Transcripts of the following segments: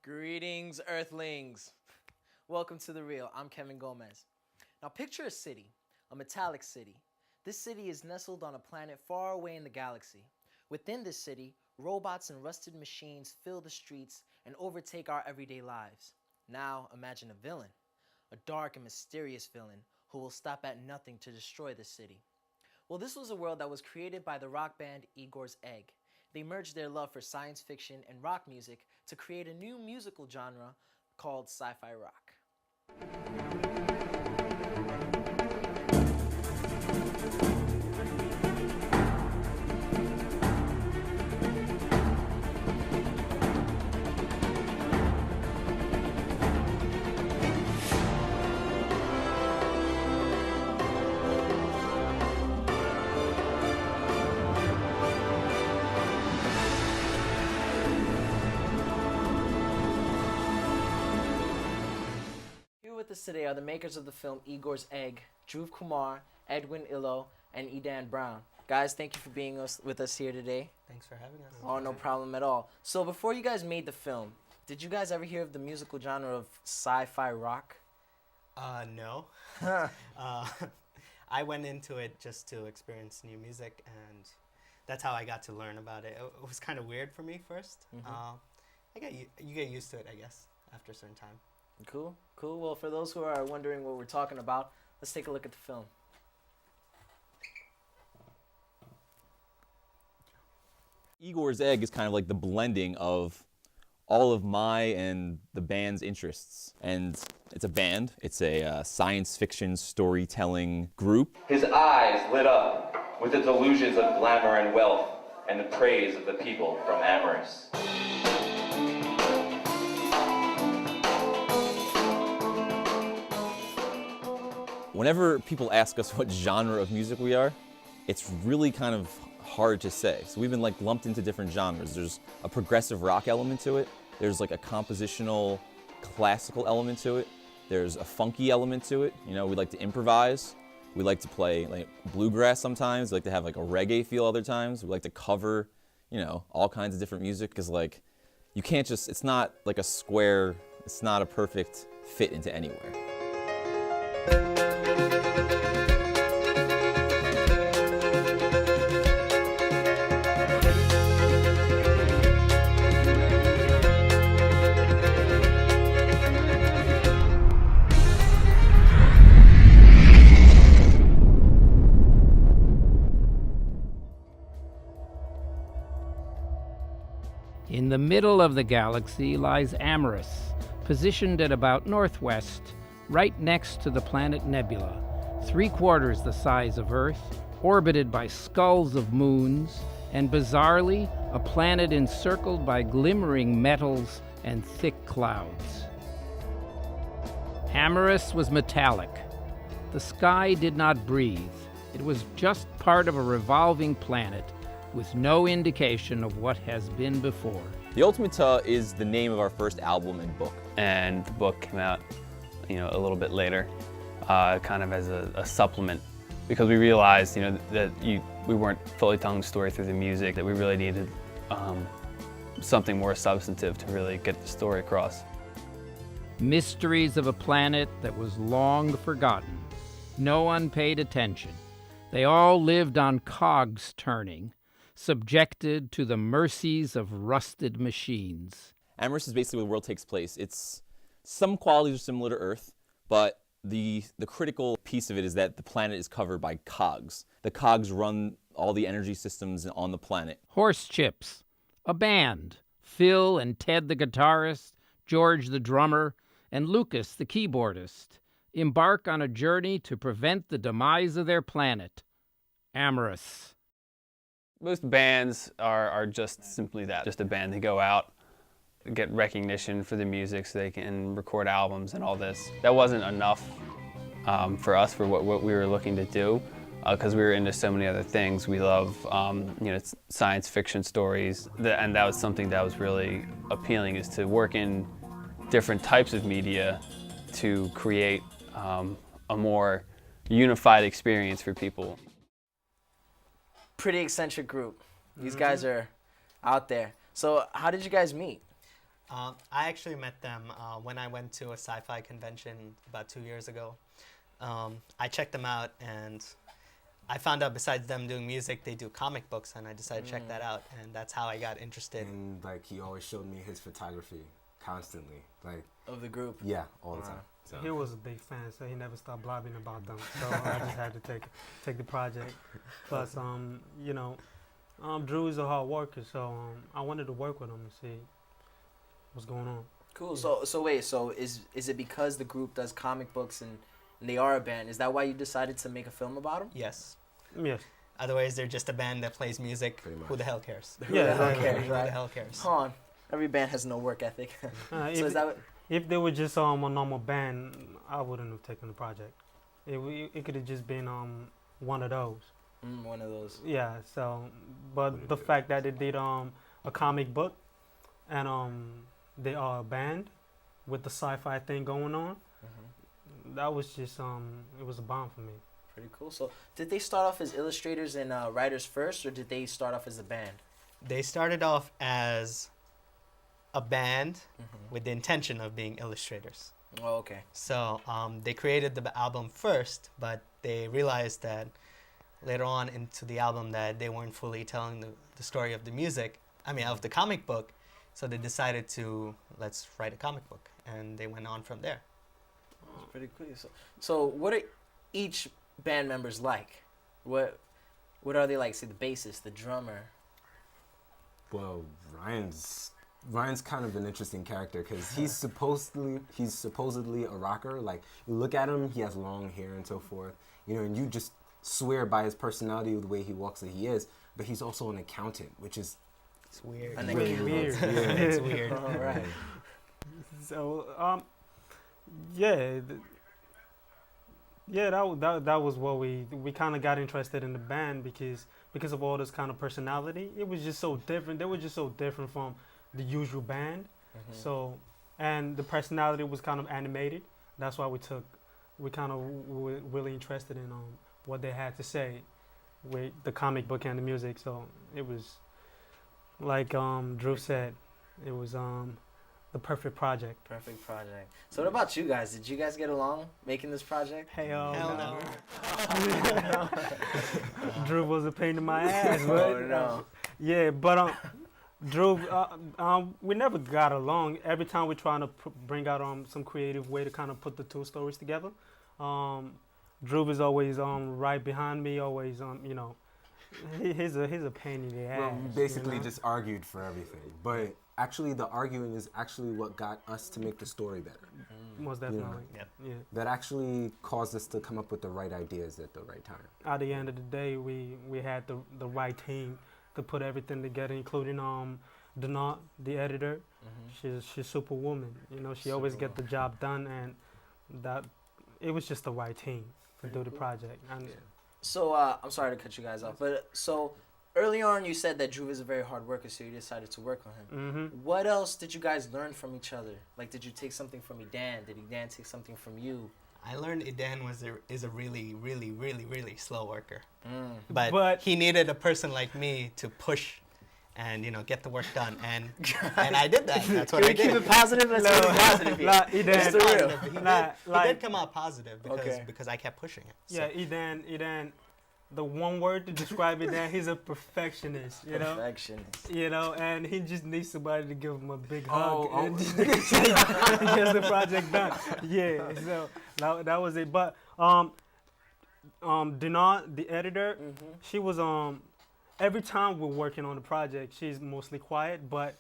Greetings, Earthlings. Welcome to The Real. I'm Kevin Gomez. Now picture a city, a metallic city. This city is nestled on a planet far away in the galaxy. Within this city, robots and rusted machines fill the streets and overtake our everyday lives. Now imagine a villain, a dark and mysterious villain who will stop at nothing to destroy the city. Well, this was a world that was created by the rock band Igors Egg. They merged their love for science fiction and rock music to create a new musical genre called Sci-Fi rock. With us today are the makers of the film Igors Egg, Dhruv Kumar, Edwin Illo, and Edan Brown. Guys, thank you for being with us here today. Thanks for having us. Oh, no problem at all. So before you guys made the film, did you guys ever hear of the musical genre of sci-fi rock? No. I went into it just to experience new music, and that's how I got to learn about it. It was kind of weird for me first. You get used to it, I guess, after a certain time. Cool. Well, for those who are wondering what we're talking about, let's take a look at the film. Igor's Egg is kind of like the blending of all of my and the band's interests. And it's a band. It's a science fiction storytelling group. His eyes lit up with the delusions of glamour and wealth and the praise of the people from Amorous. Whenever people ask us what genre of music we are, it's really kind of hard to say. So we've been like lumped into different genres. There's a progressive rock element to it. There's like a compositional classical element to it. There's a funky element to it. You know, we like to improvise. We like to play like bluegrass sometimes. We like to have like a reggae feel other times. We like to cover, you know, all kinds of different music because like you can't just, it's not like a square, it's not a perfect fit into anywhere. In the middle of the galaxy lies Amorous, positioned at about northwest, right next to the planet Nebula, 3/4 the size of Earth, orbited by skulls of moons, and bizarrely, a planet encircled by glimmering metals and thick clouds. Amorous was metallic. The sky did not breathe. It was just part of a revolving planet, with no indication of what has been before. The Ultimata is the name of our first album and book. And the book came out, a little bit later, kind of as a supplement, because we realized, that we weren't fully telling the story through the music, that we really needed something more substantive to really get the story across. Mysteries of a planet that was long forgotten. No one paid attention. They all lived on cogs turning, subjected to the mercies of rusted machines. Amorous is basically where the world takes place. It's some qualities are similar to Earth, but the critical piece of it is that the planet is covered by cogs. The cogs run all the energy systems on the planet. Horse Chips, a band. Phil and Ted the guitarist, George the drummer, and Lucas the keyboardist embark on a journey to prevent the demise of their planet, Amorous. Most bands are just simply that, just a band. They go out, get recognition for the music so they can record albums and all this. That wasn't enough for us, for what we were looking to do, because we were into so many other things. We love science fiction stories, and that was something that was really appealing, is to work in different types of media to create a more unified experience for people. Pretty eccentric group. These guys are out there. So how did you guys meet? I actually met them when I went to a sci-fi convention about 2 years ago. I checked them out, and I found out besides them doing music, they do comic books, and I decided to check that out, and that's how I got interested. And like he always showed me his photography constantly, like Of the group. yeah, all the time. So He was a big fan, so he never stopped blabbing about them. So I just had to take the project. Plus, you know, Drew is a hard worker, so I wanted to work with him and see what's going on. Cool. So wait. So is it because the group does comic books and they are a band? Is that why you decided to make a film about them? Yes. Yes. Otherwise, they're just a band that plays music. Pretty much. Who the hell cares? Yeah, Who the hell exactly. cares, Who the right? hell cares? Hold on. Every band has no work ethic. So is that what? If they were just a normal band, I wouldn't have taken the project. It could have just been one of those. One of those. Yeah. So, but the fact that they did a comic book, and they are a band with the sci-fi thing going on, that was just it was a bomb for me. Pretty cool. So did they start off as illustrators and writers first, or did they start off as a band? They started off as a band with the intention of being illustrators. Oh, okay. So they created the album first, but they realized that later on into the album that they weren't fully telling the story of the music, of the comic book. So they decided to, let's write a comic book. And they went on from there. That's pretty cool. So what are each band members like? What are they like? Say the bassist, the drummer. well, Ryan's kind of an interesting character because he's supposedly a rocker. Like you look at him, he has long hair and so forth. You know, and you just swear by his personality, the way he walks, that he is. But he's also an accountant, which is It's weird. And Really then weird. It's weird. All right. So that was what we kind of got interested in the band because of all this kind of personality. It was just so different. They were just so different from the usual band. So, and the personality was kind of animated. That's why we kind of were really interested in what they had to say with the comic book and the music. So it was like Drew said, it was the perfect project. Perfect project. So what about you guys? Did you guys get along making this project? Hell Hell no. Drew was a pain in my ass, but Oh, no. yeah, but Drew, we never got along. Every time we're trying to bring out some creative way to kind of put the two stories together, Drew is always right behind me. Always he's a pain in the ass. well, we basically just argued for everything. But actually, the arguing is actually what got us to make the story better. Most definitely. Yep. Yeah. That actually caused us to come up with the right ideas at the right time. At the end of the day, we had the right team to put everything together, including Denat, the editor. She's superwoman. You know, she always get the job done, and that it was just the right team to do the project. And So I'm sorry to cut you guys off, but so early on you said that Drew is a very hard worker, so you decided to work on him. What else did you guys learn from each other? Like, did you take something from Edan? Did Edan take something from you? I learned Edan is a really, really, really, really slow worker. But- But he needed a person like me to push and, get the work done. And I did that. That's what I did. Keep it positive. Let's keep it positive here. Like, Edan, It's the real. He did come out positive because I kept pushing it. Yeah, Edan, the one word to describe Edan, he's a perfectionist, Perfectionist. And he just needs somebody to give him a big hug and he gets the project done. Yeah, so that was it. But Denat, the editor, she was every time we're working on the project, she's mostly quiet, but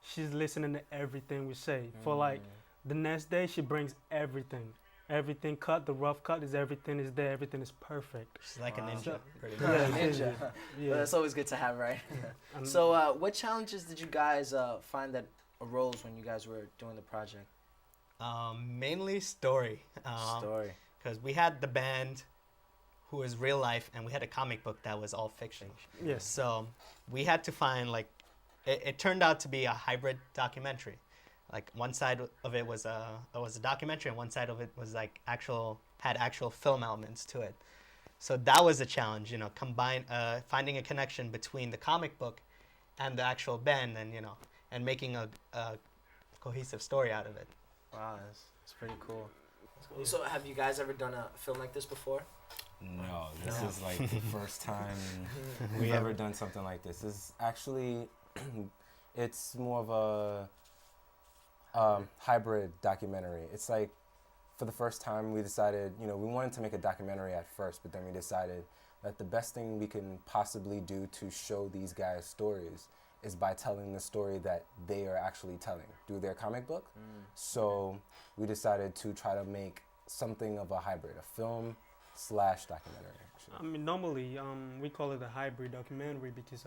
she's listening to everything we say. For like the next day, she brings everything. Everything cut, the rough cut everything is there, everything is perfect. She's like a ninja. Pretty much. Yeah, Ninja. yeah. Well, that's always good to have, right? So what challenges did you guys find that arose when you guys were doing the project? Mainly story. Story. Because we had the band who was real life, and we had a comic book that was all fiction. Yes. So we had to find it turned out to be a hybrid documentary. Like one side of it was a documentary, and one side of it was like had actual film elements to it. So that was a challenge, finding a connection between the comic book and the actual band, and and making a cohesive story out of it. Wow, that's pretty cool. So have you guys ever done a film like this before? No, this is like the first time we've ever done something like this. This is actually, it's more of a hybrid documentary. It's like, for the first time we decided, we wanted to make a documentary at first, but then we decided that the best thing we can possibly do to show these guys' stories is by telling the story that they are actually telling through their comic book. So we decided to try to make something of a hybrid, a film/documentary. I mean, normally we call it a hybrid documentary because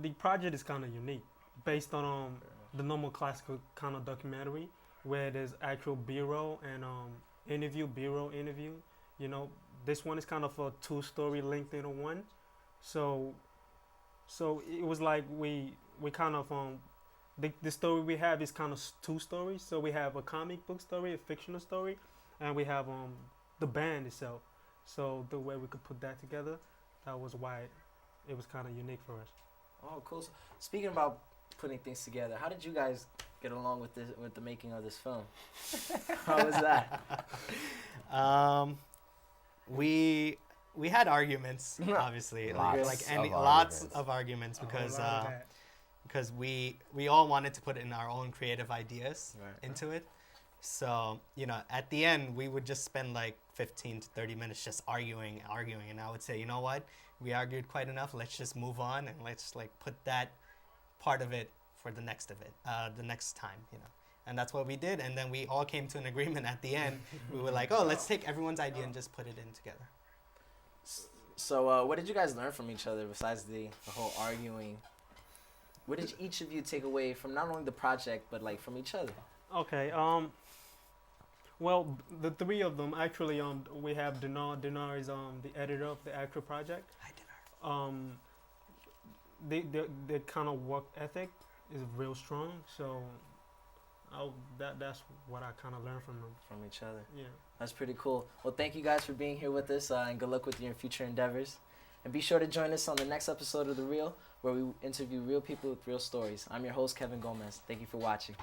the project is kind of unique, based on the normal classical kind of documentary where there's actual B-roll and B-roll interview. This one is kind of a two-story linked into one. So it was like we kind of the story we have is kind of two stories. So we have a comic book story, a fictional story, and we have the band itself. So the way we could put that together, that was why it was kind of unique for us. Oh, cool. So, speaking about putting things together, how did you guys get along with the making of this film? How was that? We had arguments, obviously, lots of arguments because we all wanted to put in our own creative ideas into it. So, at the end, we would just spend like 15 to 30 minutes just arguing. And I would say, you know what? We argued quite enough. Let's just move on and let's put that part of it for the next time, And that's what we did. And then we all came to an agreement at the end. We were like, oh, let's take everyone's idea and just put it in together. So what did you guys learn from each other besides the whole arguing? What did each of you take away from not only the project, but from each other? Okay. Well, the three of them actually. We have Dinar. Dinar is the editor of the actual project. Hi, Dinar. The kind of work ethic is real strong. So, that's what I kind of learned from them. From each other. Yeah. That's pretty cool. Well, thank you guys for being here with us, and good luck with your future endeavors. And be sure to join us on the next episode of The Real, where we interview real people with real stories. I'm your host, Kevin Gomez. Thank you for watching.